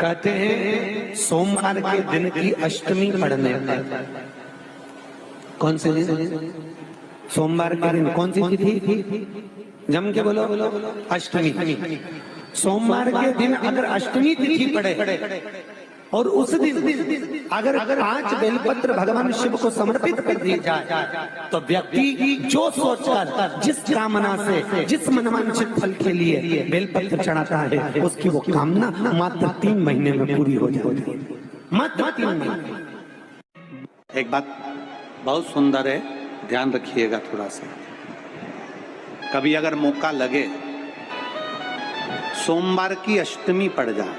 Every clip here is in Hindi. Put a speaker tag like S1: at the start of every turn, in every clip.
S1: कहते हैं सोमवार के दिन की अष्टमी पढ़ने पर। कौन से दिन? सोमवार के दिन कौन सी तिथि? जम के बोलो। अष्टमी। सोमवार के दिन अगर अष्टमी तिथि पड़े और उस दिन अगर 5 बेलपत्र भगवान शिव को समर्पित कर दिए जाए तो व्यक्ति जो सोचकर, जिस कामना से, जिस मनवांछित फल के लिए बेलपत्र चढ़ाता है, उसकी वो कामना मात्र 3 महीने में पूरी हो जाती है। मात्र 3 महीने।
S2: एक बात बहुत सुंदर है, ध्यान रखिएगा थोड़ा सा। कभी अगर मौका लगे, सोमवार की अष्टमी पड़ जाए,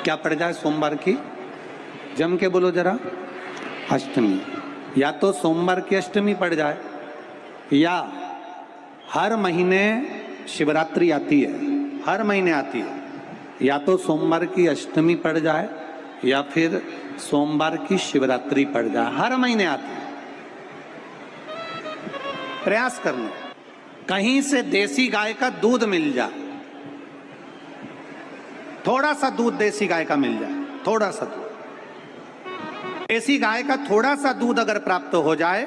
S2: क्या पड़ जाए? सोमवार की, जम के बोलो जरा, अष्टमी। या तो सोमवार की अष्टमी पड़ जाए, या हर महीने शिवरात्रि आती है, हर महीने आती है, या तो सोमवार की अष्टमी पड़ जाए या फिर सोमवार की शिवरात्रि पड़ जाए, हर महीने आती है। प्रयास करना, कहीं से देसी गाय का दूध मिल जाए, थोड़ा सा दूध देसी गाय का मिल जाए, थोड़ा सा दूध देसी गाय का, थोड़ा सा दूध अगर प्राप्त हो जाए,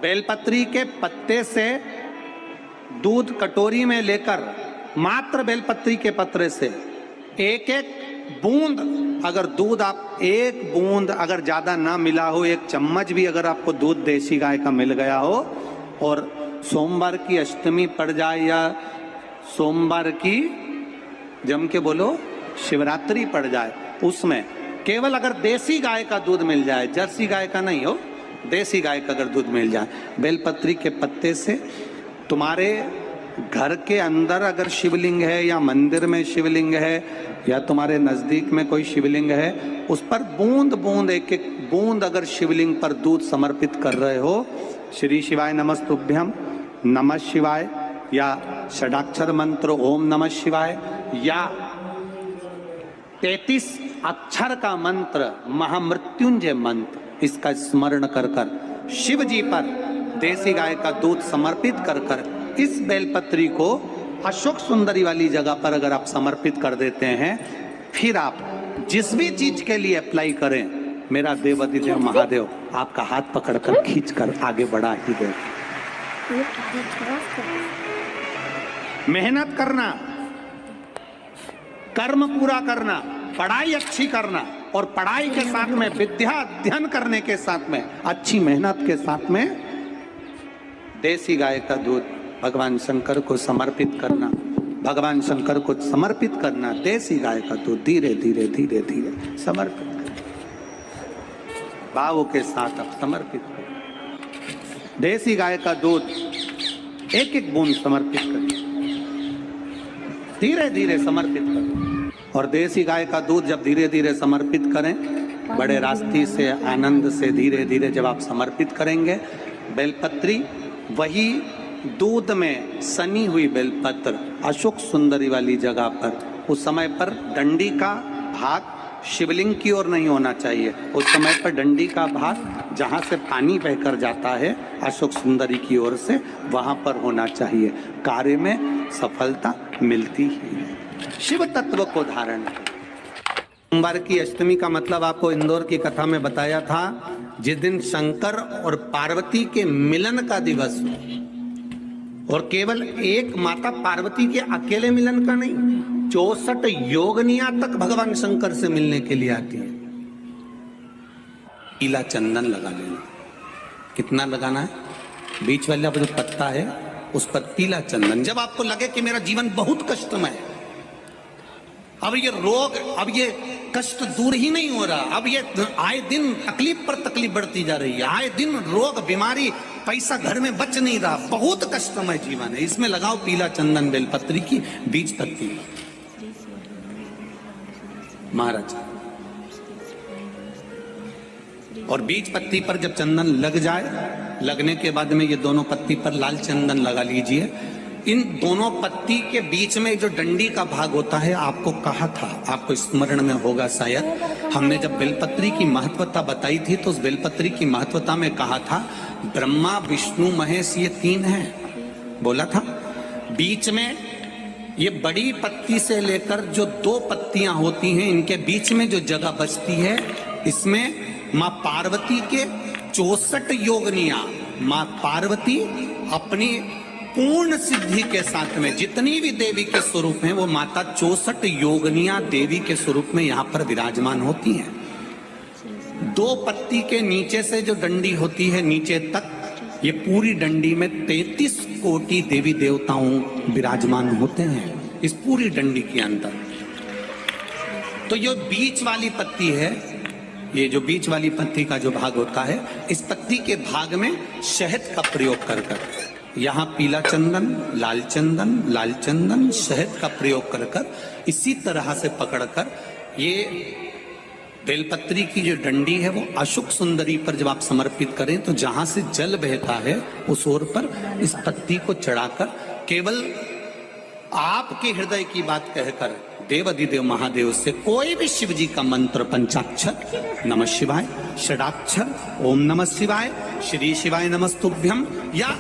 S2: बेलपत्री के पत्ते से दूध कटोरी में लेकर, मात्र बेलपत्री के पत्रे से एक एक बूंद अगर दूध, आप एक बूंद अगर ज्यादा ना मिला हो, 1 चम्मच भी अगर आपको दूध देसी गाय का मिल गया हो, और सोमवार की अष्टमी पड़ जाए या सोमवार की, जम के बोलो, शिवरात्रि पड़ जाए, उसमें केवल अगर देसी गाय का दूध मिल जाए, जर्सी गाय का नहीं हो, देसी गाय का अगर दूध मिल जाए, बेलपत्री के पत्ते से, तुम्हारे घर के अंदर अगर शिवलिंग है या मंदिर में शिवलिंग है या तुम्हारे नजदीक में कोई शिवलिंग है, उस पर बूंद बूंद, एक एक बूंद अगर शिवलिंग पर दूध समर्पित कर रहे हो, श्री शिवाय नमस्तुभ्यम, नमः शिवाय, या षडाक्षर मंत्र ओम नमः शिवाय, या 33 अक्षर का मंत्र महामृत्युंजय मंत्र, इसका स्मरण कर कर शिव जी पर देसी गाय का दूध समर्पित कर कर इस बेलपत्री को अशोक सुंदरी वाली जगह पर अगर आप समर्पित कर देते हैं, फिर आप जिस भी चीज के लिए अप्लाई करें, मेरा देवाधिदेव महादेव आपका हाथ पकड़कर खींचकर आगे बढ़ा ही दे। मेहनत करना, कर्म पूरा करना, पढ़ाई अच्छी करना, और पढ़ाई के साथ में विद्या अध्ययन करने के साथ में, अच्छी मेहनत के साथ में देसी गाय का दूध भगवान शंकर को समर्पित करना, भगवान शंकर को समर्पित करना, देसी गाय का दूध धीरे धीरे धीरे धीरे समर्पित करना, भावों के साथ आप समर्पित करें। देसी गाय का दूध एक एक बूंद समर्पित करें, धीरे धीरे समर्पित करें। और देसी गाय का दूध जब धीरे धीरे समर्पित करें, बड़े रास्ते से, आनंद से धीरे धीरे जब आप समर्पित करेंगे, बेलपत्री वही दूध में सनी हुई बेलपत्र अशोक सुंदरी वाली जगह पर, उस समय पर डंडी का भाग शिवलिंग की ओर नहीं होना चाहिए, उस समय पर डंडी का भाग जहाँ से पानी बहकर जाता है अशोक सुंदरी की ओर से, वहाँ पर होना चाहिए। कार्य में सफलता मिलती ही है। शिव तत्व को धारण करें। सोमवार की अष्टमी का मतलब आपको इंदौर की कथा में बताया था, जिस दिन शंकर और पार्वती के मिलन का दिवस हो, और केवल एक माता पार्वती के अकेले मिलन का नहीं, 64 योगनिया तक भगवान शंकर से मिलने के लिए आती है। पीला चंदन लगा लेना। कितना लगाना है? बीच वाला जो पत्ता है उस पर पीला चंदन। जब आपको लगे कि मेरा जीवन बहुत कष्टमय है, अब ये रोग, अब ये कष्ट दूर ही नहीं हो रहा, अब ये आए दिन तकलीफ पर तकलीफ बढ़ती जा रही है, आए दिन रोग, बीमारी, पैसा घर में बच नहीं रहा, बहुत कष्टमय जीवन है, इसमें लगाओ पीला चंदन बेलपत्री की बीज पत्ती। महाराज, और बीज पत्ती पर जब चंदन लग जाए, लगने के बाद में ये दोनों पत्ती पर लाल चंदन लगा लीजिए। इन दोनों पत्ती के बीच में जो डंडी का भाग होता है, आपको कहा था, आपको स्मरण में होगा शायद, हमने जब बेलपत्री की महत्वता बताई थी तो उस बेलपत्री की महत्वता में कहा था ब्रह्मा विष्णु महेश ये 3 हैं, बोला था। बीच में ये बड़ी पत्ती से लेकर जो 2 पत्तियां होती हैं, इनके बीच में जो जगह बचती है, इसमें मां पार्वती के 64 योगनियां, मां पार्वती अपनी पूर्ण सिद्धि के साथ में जितनी भी देवी के स्वरूप हैं, वो माता 64 योगनियां देवी के स्वरूप में यहाँ पर विराजमान होती हैं। 2 पत्ती के नीचे से जो डंडी होती है नीचे तक, ये पूरी डंडी में 33 कोटि देवी देवताओं विराजमान होते हैं इस पूरी डंडी के अंदर। तो ये बीच वाली पत्ती है, ये जो बीच वाली पत्ती का जो भाग होता है, इस पत्ती के भाग में शहद का प्रयोग कर कर, यहाँ पीला चंदन, लाल चंदन, शहद का प्रयोग कर कर, इसी तरह से पकड़कर ये बेलपत्री की जो डंडी है वो अशुक सुंदरी पर जब आप समर्पित करें तो जहां से जल बहता है उस ओर पर इस पत्ती को चढ़ाकर केवल आपके हृदय की बात कहकर देवाधिदेव महादेव से कोई भी शिव जी का मंत्र, पंचाक्षर नमः शिवाय, षडाक्षर ओम नमः शिवाय, श्री शिवाय नमस्तुभ्यम, या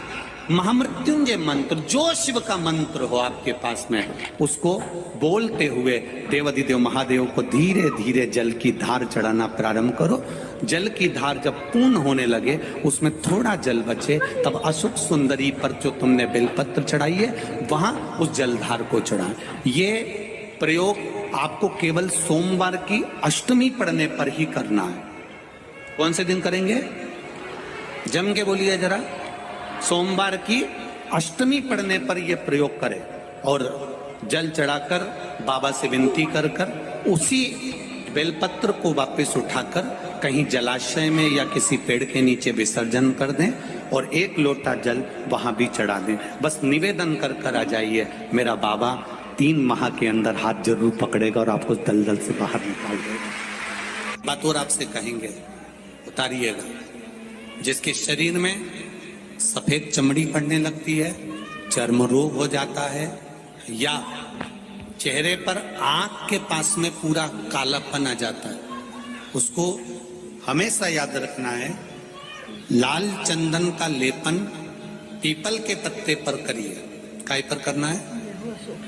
S2: महामृत्युंजय मंत्र, जो शिव का मंत्र हो आपके पास में, उसको बोलते हुए देवाधिदेव महादेव को धीरे धीरे जल की धार चढ़ाना प्रारंभ करो। जल की धार जब पूर्ण होने लगे, उसमें थोड़ा जल बचे, तब अशुक सुंदरी पर जो तुमने बेलपत्र चढ़ाई है वहां उस जलधार को चढ़ाएं। ये प्रयोग आपको केवल सोमवार की अष्टमी पढ़ने पर ही करना है। कौन से दिन करेंगे? जम के बोलिए जरा। सोमवार की अष्टमी पढ़ने पर यह प्रयोग करें और जल चढ़ाकर बाबा से विनती कर कर उसी बेलपत्र को वापस उठाकर कहीं जलाशय में या किसी पेड़ के नीचे विसर्जन कर दें और 1 लोटा जल वहां भी चढ़ा दें। बस निवेदन कर कर आ जाइए, मेरा बाबा 3 माह के अंदर हाथ जरूर पकड़ेगा और आपको दलदल से बाहर निकाल देगा। बात और आपसे कहेंगे, उतारिएगा। जिसके शरीर में सफेद चमड़ी पड़ने लगती है, चर्म रोग हो जाता है, या चेहरे पर आंख के पास में पूरा कालापन आ जाता है, उसको हमेशा याद रखना है, लाल चंदन का लेपन पीपल के पत्ते पर करिए। काय पर करना है?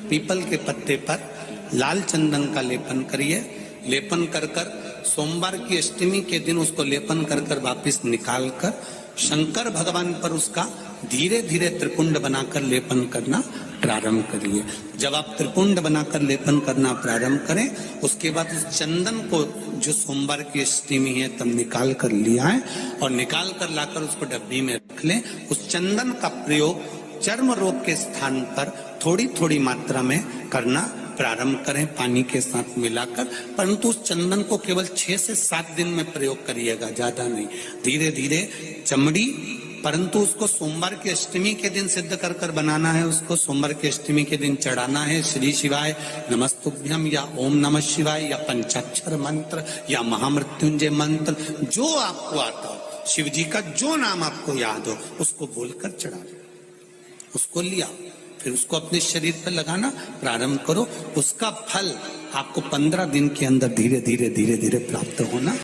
S2: पीपल के पत्ते पर लाल चंदन का लेपन करिए। लेपन कर कर सोमवार की अष्टमी के दिन उसको लेपन कर कर वापिस निकाल कर शंकर भगवान पर उसका धीरे धीरे त्रिपुंड बनाकर लेपन करना प्रारंभ करिए। जब आप त्रिपुंड बनाकर लेपन करना प्रारंभ करें, उसके बाद उस चंदन को जो सोमवार की अष्टमी है तब निकाल कर लिया है और निकाल कर लाकर उसको डब्बी में रख लें। उस चंदन का प्रयोग चर्म रोग के स्थान पर थोड़ी थोड़ी मात्रा में करना प्रारंभ करें, पानी के साथ मिलाकर। परंतु उस चंदन को केवल 6 से 7 दिन में प्रयोग करिएगा, ज्यादा नहीं। धीरे धीरे चमड़ी, परंतु उसको सोमवार की अष्टमी के दिन सिद्ध कर कर बनाना है। उसको सोमवार की अष्टमी के दिन चढ़ाना है श्री शिवाय नमस्तुभ्यम या ओम नमः शिवाय या पंचाक्षर मंत्र या महामृत्युंजय मंत्र, जो आपको आता हो, शिव जी का जो नाम आपको याद हो, उसको बोलकर चढ़ा दो। उसको लिया, फिर उसको अपने शरीर पर लगाना प्रारंभ करो। उसका फल आपको 15 दिन के अंदर धीरे धीरे धीरे धीरे प्राप्त होना